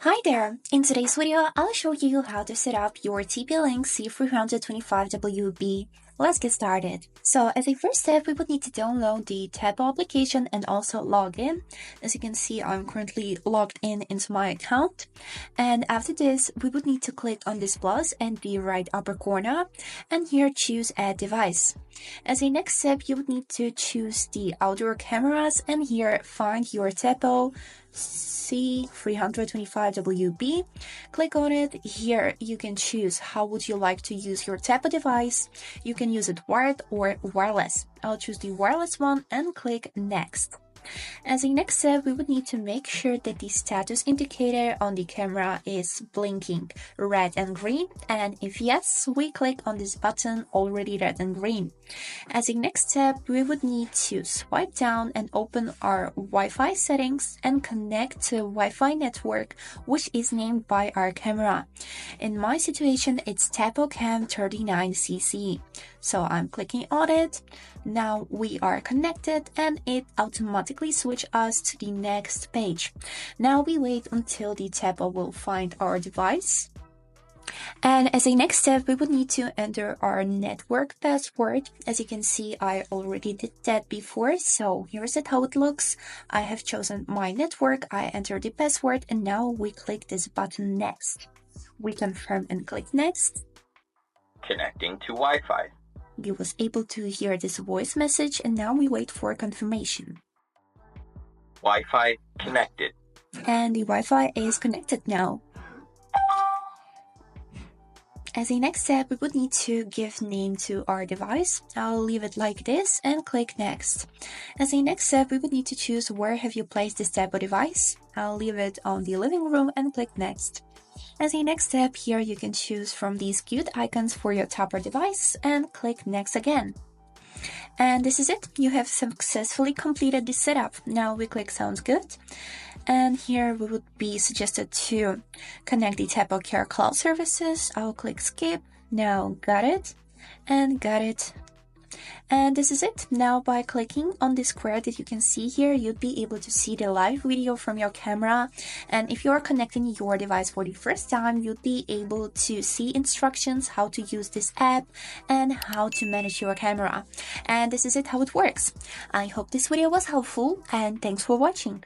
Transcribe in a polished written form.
Hi there! In today's video, I'll show you how to set up your TP-Link C325WB. Let's get started. So as a first step, we would need to download the Tapo application and also log in. As you can see, I'm currently logged in into my account. And after this, we would need to click on this plus in the right upper corner and here choose Add Device. As a next step, you would need to choose the outdoor cameras and here find your Tapo C325WB. Click on it. Here you can choose how would you like to use your Tapo device. You can use it wired or wireless. I'll choose the wireless one and click next. As a next step, we would need to make sure that the status indicator on the camera is blinking red and green, and if yes, we click on this button already red and green. As a next step, we would need to swipe down and open our Wi-Fi settings and connect to Wi-Fi network, which is named by our camera. In my situation, it's TapoCam39CC. So I'm clicking on it. Now we are connected and it automatically switches us to the next page. Now we wait until the Tapo will find our device. And as a next step, we would need to enter our network password. As you can see, I already did that before. So here's how it looks. I have chosen my network. I enter the password and now we click this button next. We confirm and click next. Connecting to Wi-Fi. You was able to hear this voice message and now we wait for confirmation. Wi-Fi connected. And the Wi-Fi is connected now. As a next step, we would need to give name to our device. I'll leave it like this and click next. As a next step, we would need to choose where have you placed this Tapo device. I'll leave it on the living room and click next. As a next step, here you can choose from these cute icons for your Tapo device and click next again. And this is it. You have successfully completed the setup. Now we click sounds good. And here we would be suggested to connect the Tapo Care Cloud services. I'll click skip. Now got it and got it. And this is it. Now by clicking on the square that you can see here, you'd be able to see the live video from your camera. And if you're connecting your device for the first time, you'd be able to see instructions how to use this app and how to manage your camera. And this is it, how it works. I hope this video was helpful and thanks for watching.